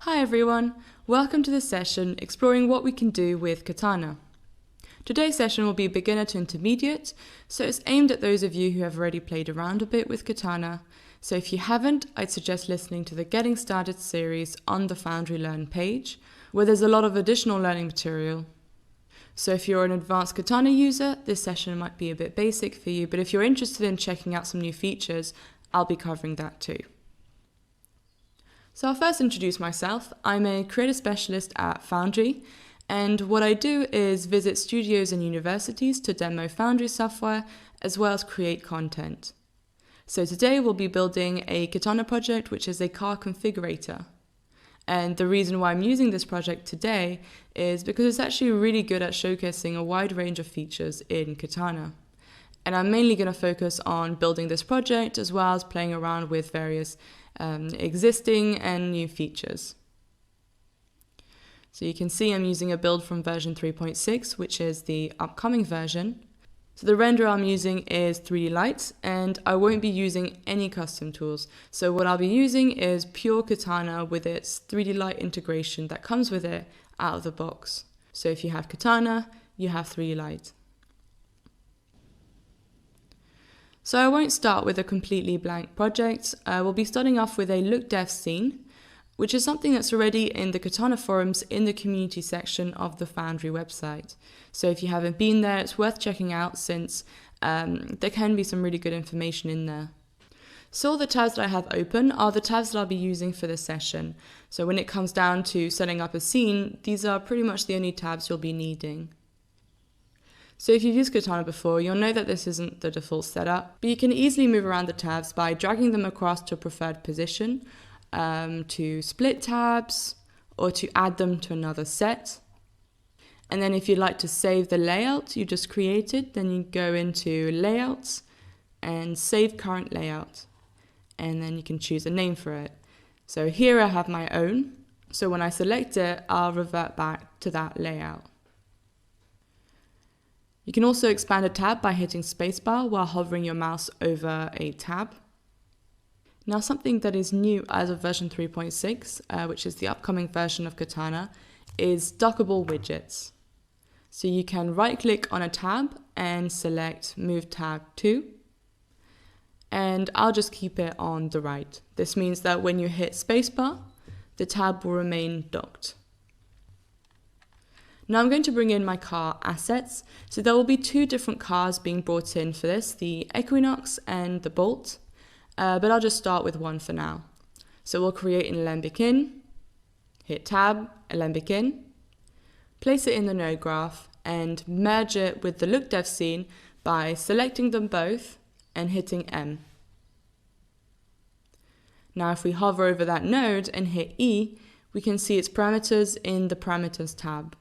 Hi everyone, welcome to this session exploring what we can do with Katana. Today's session will be beginner to intermediate, so it's aimed at those of you who have already played around a bit with Katana. So if you haven't, I'd suggest listening to the Getting Started series on the Foundry Learn page, where there's a lot of additional learning material. So if you're an advanced Katana user, this session might be a bit basic for you, but if you're interested in checking out some new features, I'll be covering that too. So I'll first introduce myself. I'm a creative specialist at Foundry, and what I do is visit studios and universities to demo Foundry software, as well as create content. So today we'll be building a Katana project, which is a car configurator. And the reason why I'm using this project today is because it's actually really good at showcasing a wide range of features in Katana. And I'm mainly going to focus on building this project as well as playing around with various existing and new features. So you can see I'm using a build from version 3.6, which is the upcoming version. So the renderer I'm using is 3D Light, and I won't be using any custom tools. So what I'll be using is pure Katana with its 3D Light integration that comes with it out of the box. So if you have Katana, you have 3D Light. So I won't start with a completely blank project. We'll be starting off with a look dev scene, which is something that's already in the Katana forums in the community section of the Foundry website. So if you haven't been there, it's worth checking out since there can be some really good information in there. So all the tabs that I have open are the tabs that I'll be using for this session. So when it comes down to setting up a scene, these are pretty much the only tabs you'll be needing. So if you've used Katana before, you'll know that this isn't the default setup, but you can easily move around the tabs by dragging them across to a preferred position, to split tabs, or to add them to another set. And then if you'd like to save the layout you just created, then you go into Layouts and Save Current Layout. And then you can choose a name for it. So here I have my own, so when I select it, I'll revert back to that layout. You can also expand a tab by hitting spacebar while hovering your mouse over a tab. Now something that is new as of version 3.6, which is the upcoming version of Katana, is dockable widgets. So you can right click on a tab and select Move Tab To, and I'll just keep it on the right. This means that when you hit spacebar, the tab will remain docked. Now I'm going to bring in my car assets. So there will be two different cars being brought in for this, the Equinox and the Bolt, but I'll just start with one for now. So we'll create an Alembic in, hit tab, Alembic in, place it in the node graph and merge it with the look dev scene by selecting them both and hitting M. Now if we hover over that node and hit E, we can see its parameters in the parameters tab.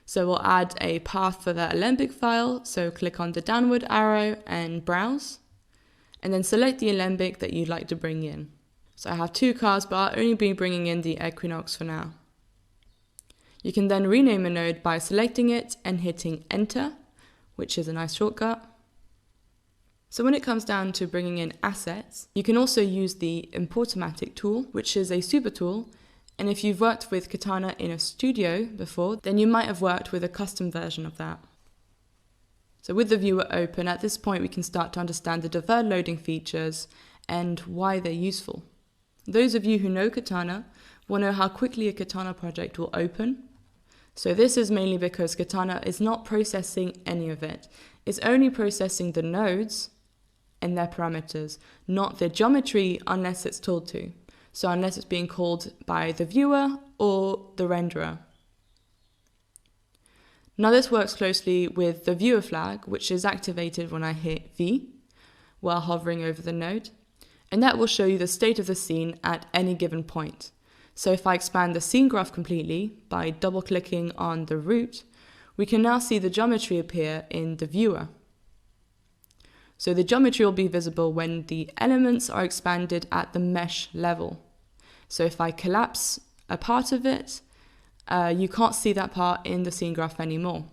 So we'll add a path for that Alembic file, so click on the downward arrow and browse, and then select the Alembic that you'd like to bring in. So I have two cars, but I'll only be bringing in the Equinox for now. You can then rename a node by selecting it and hitting Enter, which is a nice shortcut. So when it comes down to bringing in assets, you can also use the Importomatic tool, which is a super tool. And if you've worked with Katana in a studio before, then you might have worked with a custom version of that. So with the viewer open, at this point we can start to understand the deferred loading features and why they're useful. Those of you who know Katana will know how quickly a Katana project will open. So this is mainly because Katana is not processing any of it. It's only processing the nodes and their parameters, not their geometry unless it's told to. So unless it's being called by the viewer or the renderer. Now this works closely with the viewer flag, which is activated when I hit V while hovering over the node, and that will show you the state of the scene at any given point. So if I expand the scene graph completely by double clicking on the root, we can now see the geometry appear in the viewer. So the geometry will be visible when the elements are expanded at the mesh level. So if I collapse a part of it, you can't see that part in the scene graph anymore.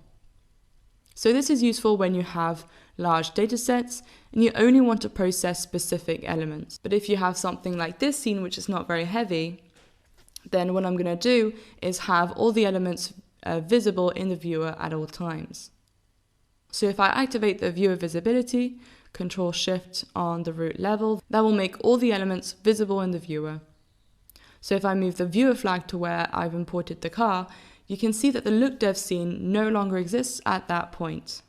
So this is useful when you have large data sets and you only want to process specific elements. But if you have something like this scene, which is not very heavy, then what I'm going to do is have all the elements visible in the viewer at all times. So if I activate the viewer visibility, Control-Shift on the root level, that will make all the elements visible in the viewer. So if I move the viewer flag to where I've imported the car, you can see that the look dev scene no longer exists at that point.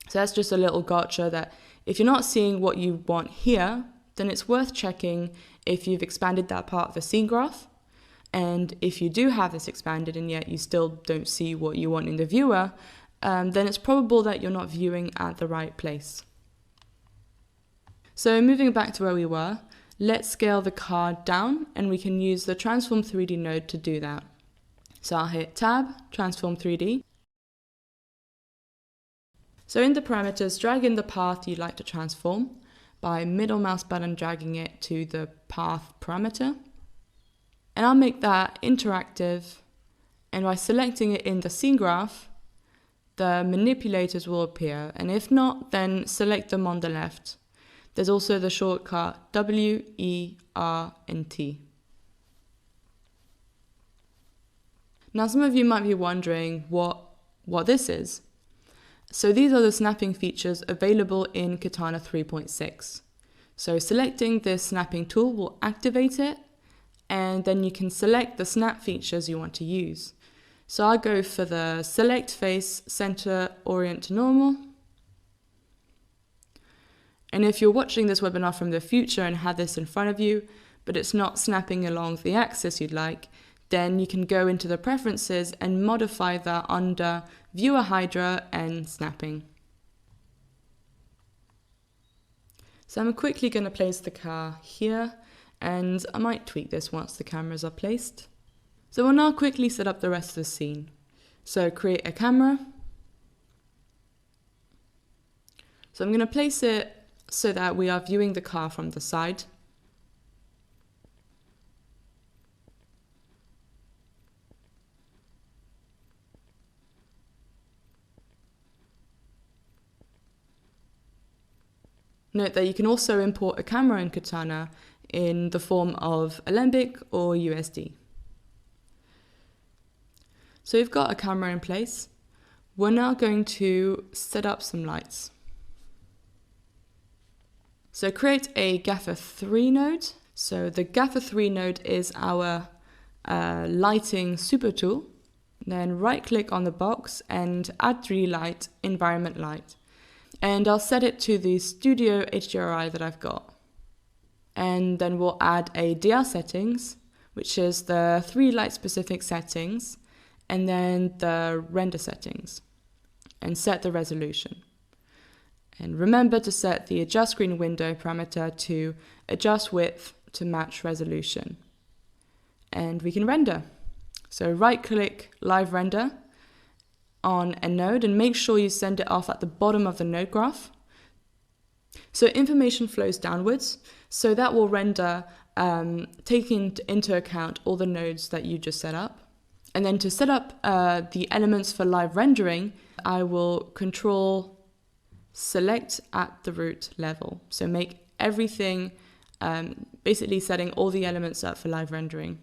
So that's just a little gotcha that if you're not seeing what you want here, then it's worth checking if you've expanded that part of the scene graph. And if you do have this expanded and yet you still don't see what you want in the viewer, then it's probable that you're not viewing at the right place. So moving back to where we were, let's scale the car down and we can use the Transform 3D node to do that. So I'll hit Tab, Transform 3D. So in the parameters, drag in the path you'd like to transform by middle mouse button dragging it to the path parameter. And I'll make that interactive, and by selecting it in the scene graph, the manipulators will appear, and if not, then select them on the left. There's also the shortcut W, E, R, and T. Now some of you might be wondering what this is. So these are the snapping features available in Katana 3.6. So selecting this snapping tool will activate it, and then you can select the snap features you want to use. So I'll go for the select face, center, orient to normal. And if you're watching this webinar from the future and have this in front of you, but it's not snapping along the axis you'd like, then you can go into the preferences and modify that under Viewer Hydra and Snapping. So I'm quickly going to place the car here, and I might tweak this once the cameras are placed. So we'll now quickly set up the rest of the scene. So create a camera. So I'm going to place it so that we are viewing the car from the side. Note that you can also import a camera in Katana in the form of Alembic or USD. So we've got a camera in place. We're now going to set up some lights. So create a Gaffer 3 node. So the Gaffer 3 node is our lighting super tool. Then right click on the box and add 3D light, environment light. And I'll set it to the Studio HDRI that I've got. And then we'll add a DR settings, which is the 3 light specific settings, and then the render settings, and set the resolution. And remember to set the adjust screen window parameter to adjust width to match resolution. And we can render. So right click live render on a node and make sure you send it off at the bottom of the node graph. So information flows downwards, so that will render taking into account all the nodes that you just set up. And then to set up the elements for live rendering, I will control select at the root level. So make everything, basically setting all the elements up for live rendering.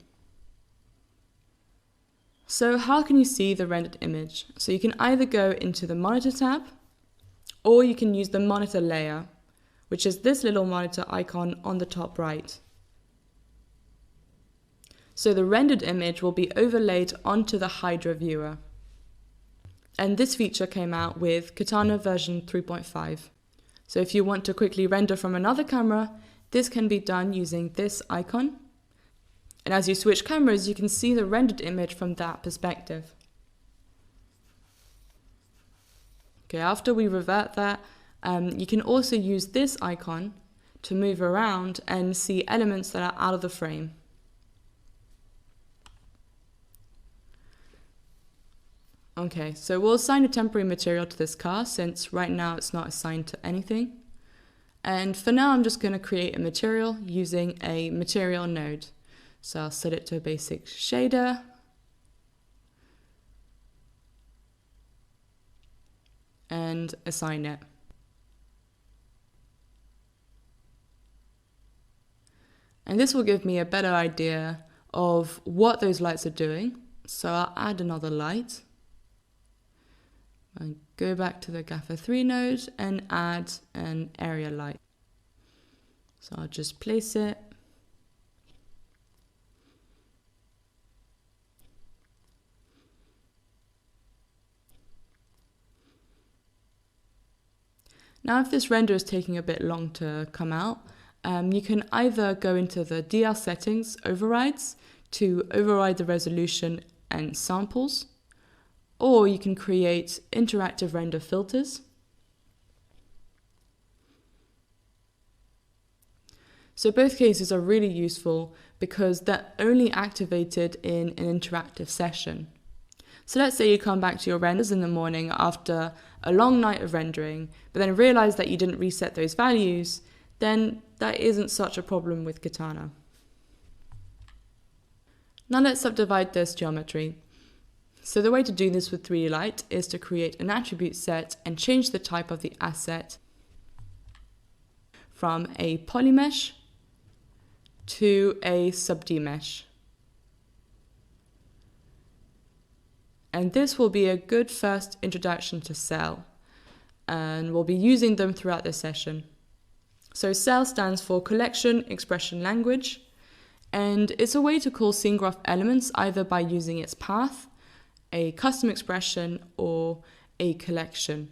So how can you see the rendered image? So you can either go into the monitor tab, or you can use the monitor layer, which is this little monitor icon on the top right. So the rendered image will be overlaid onto the Hydra viewer. And this feature came out with Katana version 3.5. So if you want to quickly render from another camera, this can be done using this icon. And as you switch cameras, you can see the rendered image from that perspective. Okay, after we revert that, you can also use this icon to move around and see elements that are out of the frame. Okay, so we'll assign a temporary material to this car since right now it's not assigned to anything. And for now, I'm just going to create a material using a material node. So I'll set it to a basic shader. And assign it. And this will give me a better idea of what those lights are doing. So I'll add another light. And go back to the Gaffer 3 node and add an area light. So I'll just place it. Now, if this render is taking a bit long to come out, you can either go into the DL settings overrides to override the resolution and samples, or you can create interactive render filters. So both cases are really useful because they're only activated in an interactive session. So let's say you come back to your renders in the morning after a long night of rendering, but then realize that you didn't reset those values, then that isn't such a problem with Katana. Now let's subdivide this geometry. So the way to do this with 3D Light is to create an attribute set and change the type of the asset from a polymesh to a sub-D mesh. And this will be a good first introduction to Cell, and we'll be using them throughout this session. So Cell stands for Collection Expression Language, and it's a way to call scene graph elements either by using its path, a custom expression, or a collection.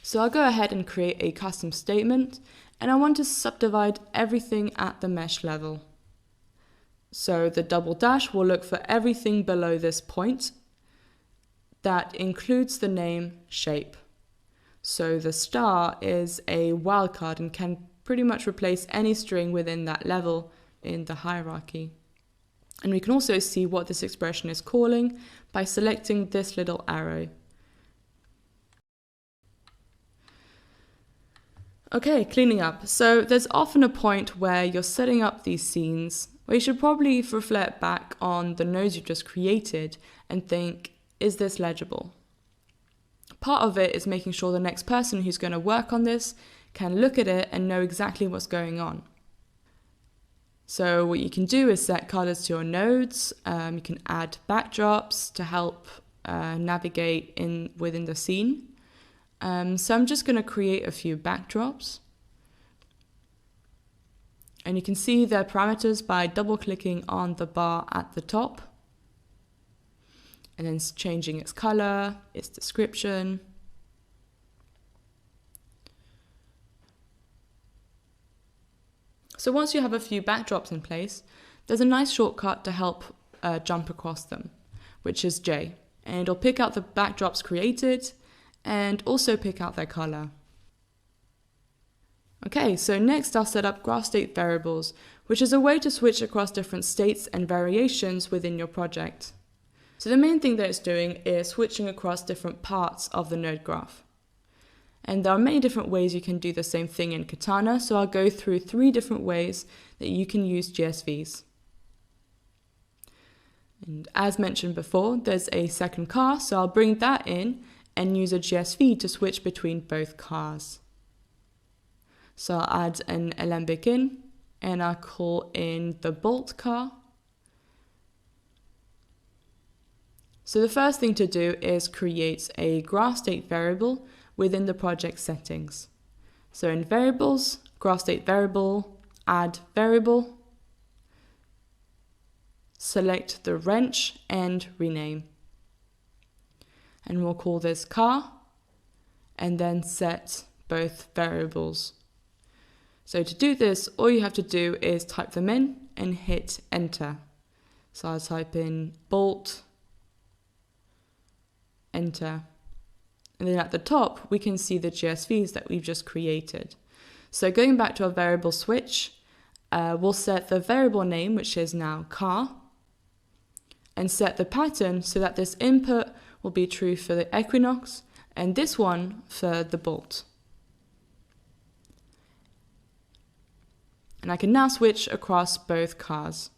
So I'll go ahead and create a custom statement, and I want to subdivide everything at the mesh level. So the double dash will look for everything below this point. That includes the name shape. So the star is a wildcard and can pretty much replace any string within that level in the hierarchy. And we can also see what this expression is calling by selecting this little arrow. Okay, cleaning up. So there's often a point where you're setting up these scenes where you should probably reflect back on the nodes you've just created and think, is this legible? Part of it is making sure the next person who's going to work on this can look at it and know exactly what's going on. So what you can do is set colors to your nodes. You can add backdrops to help navigate within the scene. So I'm just going to create a few backdrops. And you can see their parameters by double-clicking on the bar at the top. And then changing its color, its description. So once you have a few backdrops in place, there's a nice shortcut to help jump across them, which is J. And it'll pick out the backdrops created and also pick out their color. Okay, so next I'll set up graph state variables, which is a way to switch across different states and variations within your project. So the main thing that it's doing is switching across different parts of the node graph. And there are many different ways you can do the same thing in Katana, so I'll go through 3 different ways that you can use GSVs. And as mentioned before, there's a second car, so I'll bring that in and use a GSV to switch between both cars. So I'll add an alembic in, and I'll call in the bolt car. So the first thing to do is create a graph state variable within the project settings. So in variables, graph state variable, add variable, select the wrench and rename. And we'll call this car and then set both variables. So to do this, all you have to do is type them in and hit enter. So I'll type in bolt, enter. And then at the top, we can see the GSVs that we've just created. So going back to our variable switch, we'll set the variable name, which is now car, and set the pattern so that this input will be true for the equinox and this one for the bolt. And I can now switch across both cars.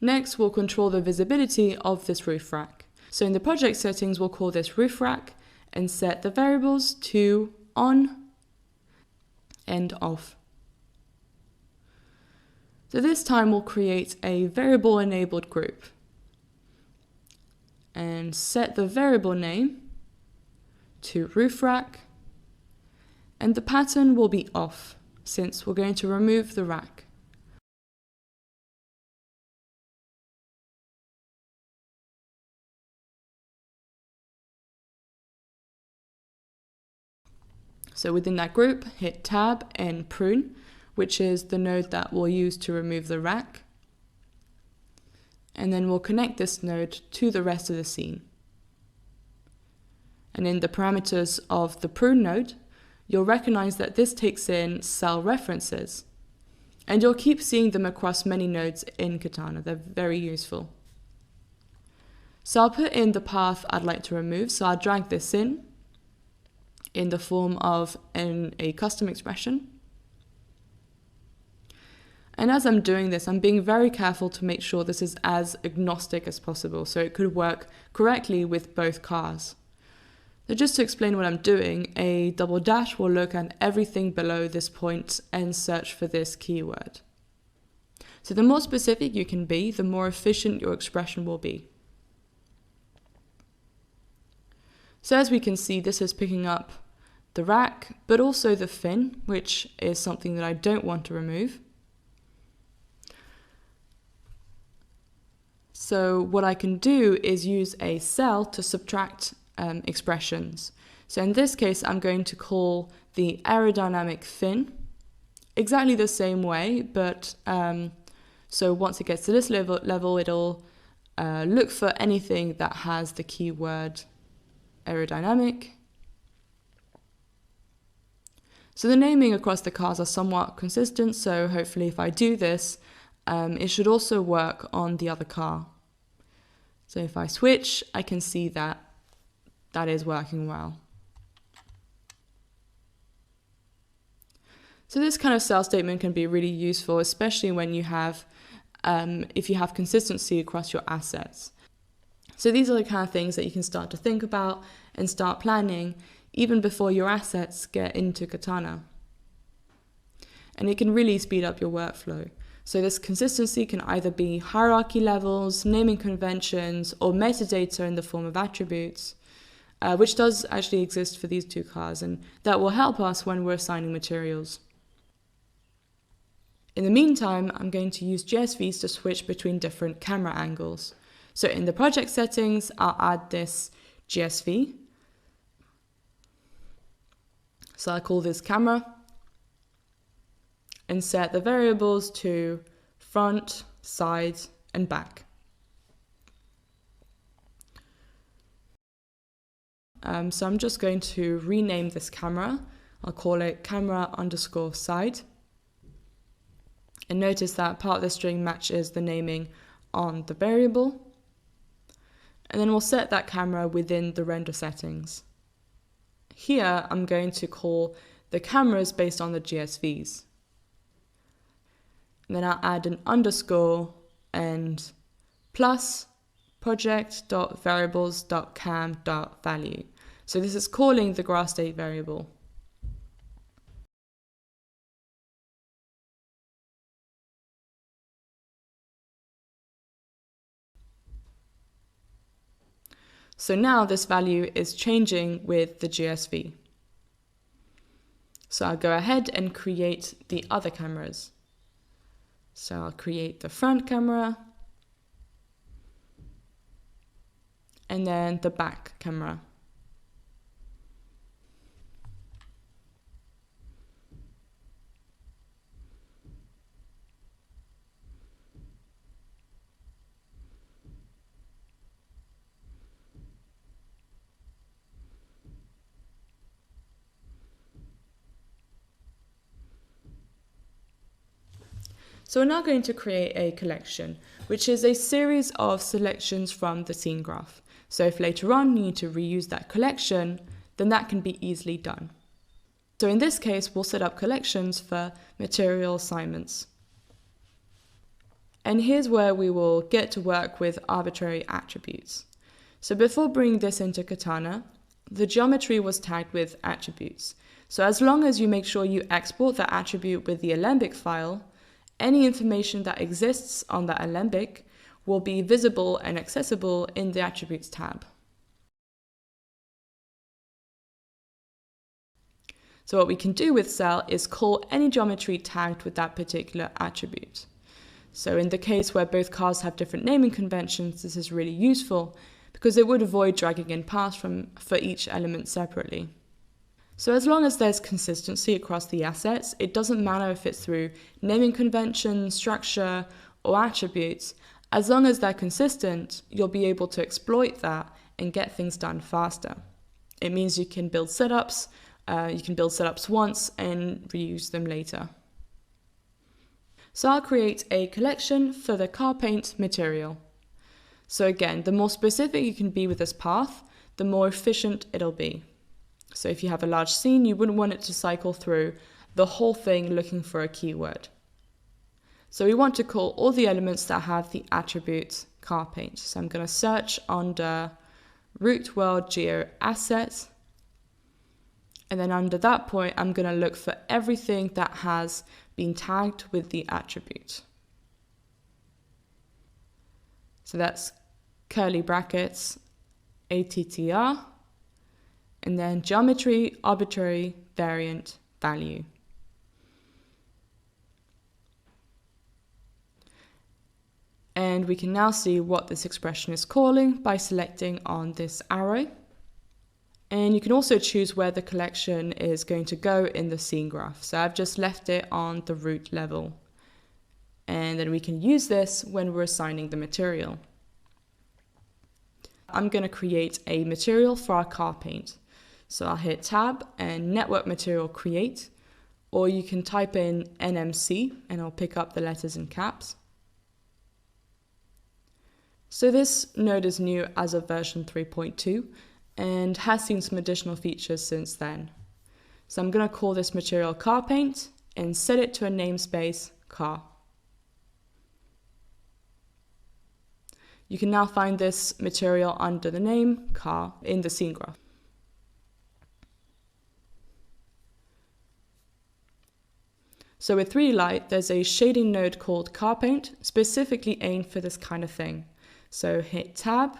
Next, we'll control the visibility of this roof rack. So in the project settings, we'll call this roof rack and set the variables to on and off. So this time we'll create a variable enabled group and set the variable name to roof rack, and the pattern will be off since we're going to remove the rack. So within that group, hit tab and prune, which is the node that we'll use to remove the rack. And then we'll connect this node to the rest of the scene. And in the parameters of the prune node, you'll recognize that this takes in cell references. And you'll keep seeing them across many nodes in Katana. They're very useful. So I'll put in the path I'd like to remove. So I'll drag this in the form of a custom expression. And as I'm doing this, I'm being very careful to make sure this is as agnostic as possible, so it could work correctly with both cars. So just to explain what I'm doing, a double dash will look at everything below this point and search for this keyword. So the more specific you can be, the more efficient your expression will be. So as we can see, this is picking up the rack, but also the fin, which is something that I don't want to remove. So what I can do is use a cell to subtract expressions. So in this case, I'm going to call the aerodynamic fin exactly the same way, but so once it gets to this level, it'll look for anything that has the keyword aerodynamic. So the naming across the cars are somewhat consistent, so hopefully if I do this, it should also work on the other car. So if I switch, I can see that that is working well. So this kind of cell statement can be really useful, especially when you have, if you have consistency across your assets. So these are the kind of things that you can start to think about and start planning even before your assets get into Katana. And it can really speed up your workflow. So this consistency can either be hierarchy levels, naming conventions, or metadata in the form of attributes, which does actually exist for these two cars, and that will help us when we're assigning materials. In the meantime, I'm going to use GSVs to switch between different camera angles. So in the project settings, I'll add this GSV. So I'll call this camera and set the variables to front, side, and back. So I'm just going to rename this camera. I'll call it camera_side. And notice that part of the string matches the naming on the variable. And then we'll set that camera within the render settings. Here, I'm going to call the cameras based on the GSVs. And then I'll add an underscore and plus project.variables.cam.value. So this is calling the grass state variable. So now this value is changing with the GSV. So I'll go ahead and create the other cameras. So I'll create the front camera and then the back camera. So we're now going to create a collection, which is a series of selections from the scene graph. So if later on you need to reuse that collection, then that can be easily done. So in this case, we'll set up collections for material assignments. And here's where we will get to work with arbitrary attributes. So before bringing this into Katana, the geometry was tagged with attributes. So as long as you make sure you export that attribute with the Alembic file, any information that exists on that alembic will be visible and accessible in the Attributes tab. So what we can do with cell is call any geometry tagged with that particular attribute. So in the case where both cars have different naming conventions, this is really useful because it would avoid dragging in paths for each element separately. So as long as there's consistency across the assets, it doesn't matter if it's through naming convention, structure, or attributes. As long as they're consistent, you'll be able to exploit that and get things done faster. It means you can build setups once and reuse them later. So I'll create a collection for the car paint material. So again, the more specific you can be with this path, the more efficient it'll be. So if you have a large scene, you wouldn't want it to cycle through the whole thing looking for a keyword. So we want to call all the elements that have the attribute car paint. So I'm going to search under root world geo assets. And then under that point, I'm going to look for everything that has been tagged with the attribute. So that's curly brackets, ATTR, and then geometry, arbitrary, variant, value. And we can now see what this expression is calling by selecting on this arrow. And you can also choose where the collection is going to go in the scene graph. So I've just left it on the root level. And then we can use this when we're assigning the material. I'm going to create a material for our car paint. So I'll hit Tab and Network Material Create, or you can type in NMC and I'll pick up the letters in caps. So this node is new as of version 3.2. and has seen some additional features since then. So I'm going to call this material car paint and set it to a namespace car. You can now find this material under the name car in the scene graph. So with 3D Light, there's a shading node called car paint, specifically aimed for this kind of thing. So hit Tab,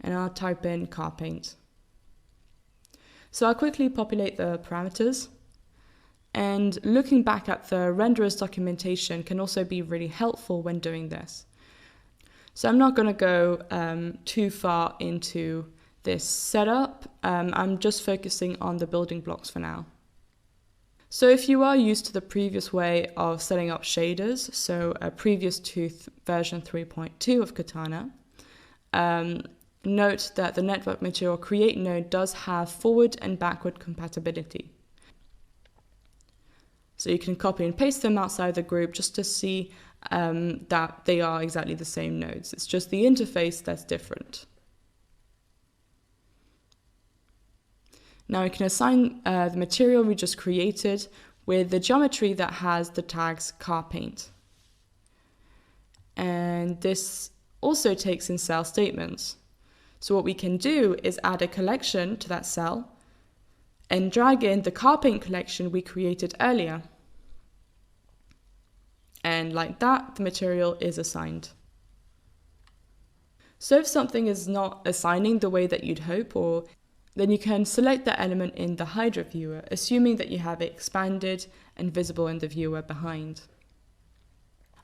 and I'll type in car paint. So I'll quickly populate the parameters, and looking back at the renderer's documentation can also be really helpful when doing this. So I'm not going to go too far into this setup. I'm just focusing on the building blocks for now. So if you are used to the previous way of setting up shaders, so previous to version 3.2 of Katana, note that the Network Material Create node does have forward and backward compatibility. So you can copy and paste them outside the group just to see that they are exactly the same nodes. It's just the interface that's different. Now we can assign the material we just created with the geometry that has the tags car paint. And this also takes in cell statements. So what we can do is add a collection to that cell and drag in the car paint collection we created earlier. And like that, the material is assigned. So if something is not assigning the way that you'd hope, then you can select the element in the Hydra viewer, assuming that you have it expanded and visible in the viewer behind.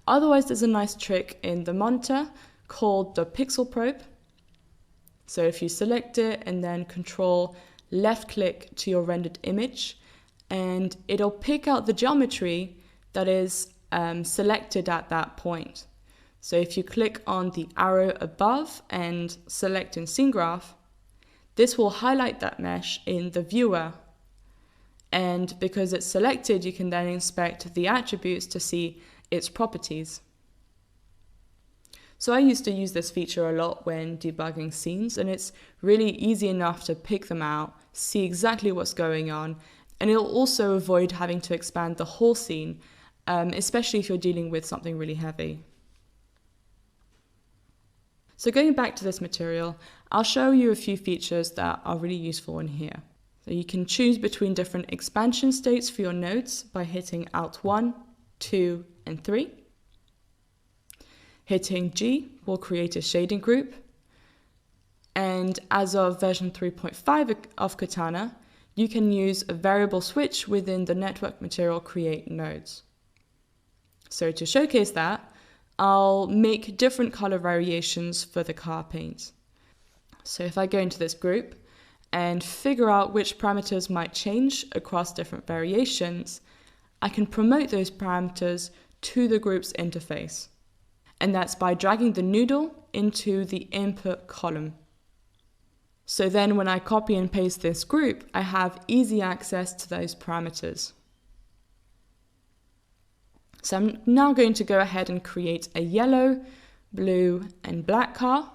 Otherwise, there's a nice trick in the monitor called the pixel probe. So if you select it and then control left click to your rendered image, and it'll pick out the geometry that is selected at that point. So if you click on the arrow above and select in scene graph, this will highlight that mesh in the viewer. And because it's selected, you can then inspect the attributes to see its properties. So I used to use this feature a lot when debugging scenes, and it's really easy enough to pick them out, see exactly what's going on, and it'll also avoid having to expand the whole scene, especially if you're dealing with something really heavy. So going back to this material, I'll show you a few features that are really useful in here. So you can choose between different expansion states for your nodes by hitting Alt 1, 2, and 3. Hitting G will create a shading group. And as of version 3.5 of Katana, you can use a variable switch within the network material create nodes. So to showcase that, I'll make different color variations for the car paint. So if I go into this group and figure out which parameters might change across different variations, I can promote those parameters to the group's interface. And that's by dragging the noodle into the input column. So then when I copy and paste this group, I have easy access to those parameters. So I'm now going to go ahead and create a yellow, blue, and black car.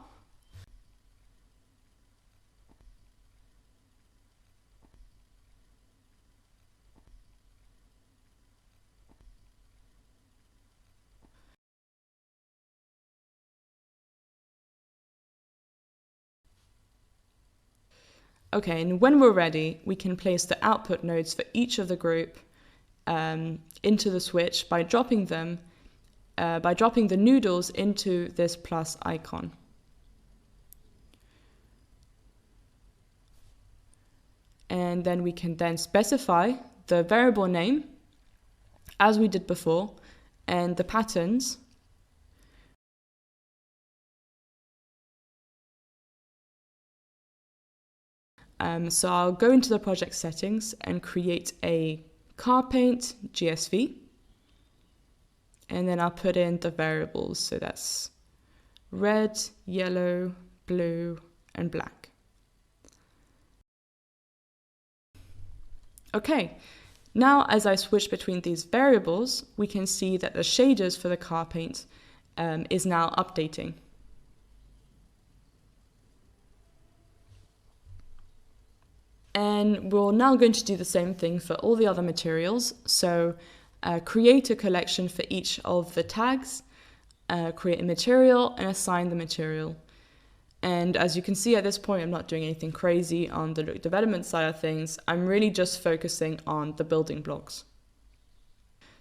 Okay, and when we're ready, we can place the output nodes for each of the group into the switch by dropping the noodles into this plus icon. And then we can then specify the variable name, as we did before, and the patterns. So I'll go into the project settings and create a car paint GSV. And then I'll put in the variables. So that's red, yellow, blue, and black. Okay, now as I switch between these variables, we can see that the shaders for the car paint is now updating. And we're now going to do the same thing for all the other materials. So create a collection for each of the tags, create a material, and assign the material. And as you can see at this point, I'm not doing anything crazy on the development side of things. I'm really just focusing on the building blocks.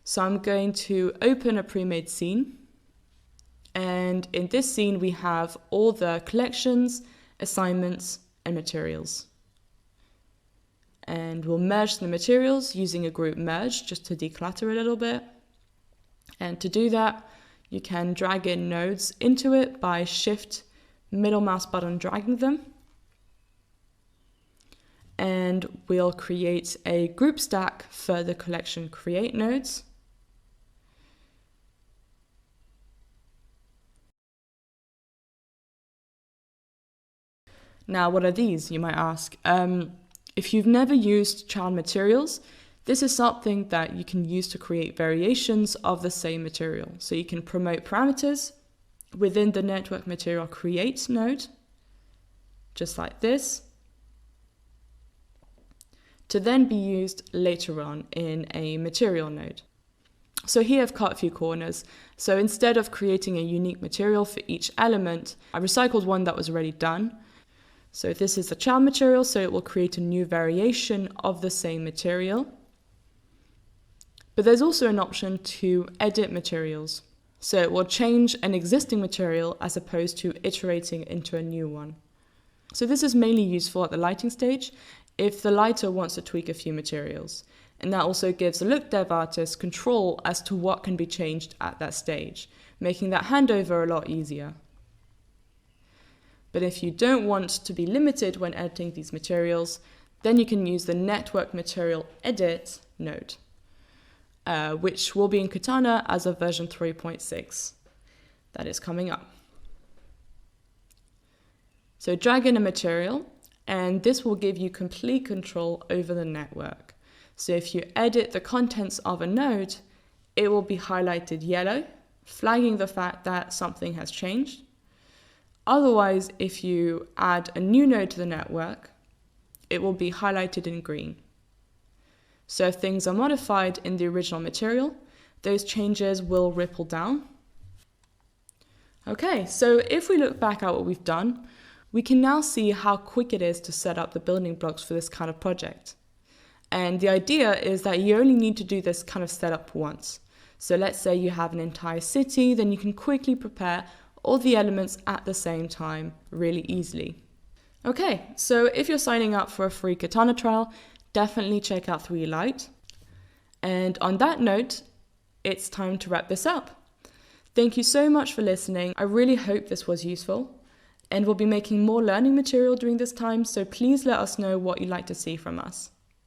So I'm going to open a pre-made scene. And in this scene, we have all the collections, assignments, and materials. And we'll merge the materials using a group merge just to declutter a little bit. And to do that, you can drag in nodes into it by shift middle mouse button dragging them. And we'll create a group stack for the collection create nodes. Now, what are these, you might ask? If you've never used child materials, this is something that you can use to create variations of the same material. So you can promote parameters within the network material create node, just like this, to then be used later on in a material node. So here I've cut a few corners. So instead of creating a unique material for each element, I recycled one that was already done. So this is the child material, so it will create a new variation of the same material. But there's also an option to edit materials. So it will change an existing material as opposed to iterating into a new one. So this is mainly useful at the lighting stage if the lighter wants to tweak a few materials. And that also gives the look dev artist control as to what can be changed at that stage, making that handover a lot easier. But if you don't want to be limited when editing these materials, then you can use the network material edit node, which will be in Katana as of version 3.6. That is coming up. So drag in a material, and this will give you complete control over the network. So if you edit the contents of a node, it will be highlighted yellow, flagging the fact that something has changed. Otherwise, if you add a new node to the network, it will be highlighted in green. So if things are modified in the original material, those changes will ripple down. Okay, so if we look back at what we've done, we can now see how quick it is to set up the building blocks for this kind of project. And the idea is that you only need to do this kind of setup once. So let's say you have an entire city, then you can quickly prepare all the elements at the same time really easily. Okay, so if you're signing up for a free Katana trial, definitely check out 3 Lite. And on that note, it's time to wrap this up. Thank you so much for listening. I really hope this was useful. And we'll be making more learning material during this time, so please let us know what you'd like to see from us.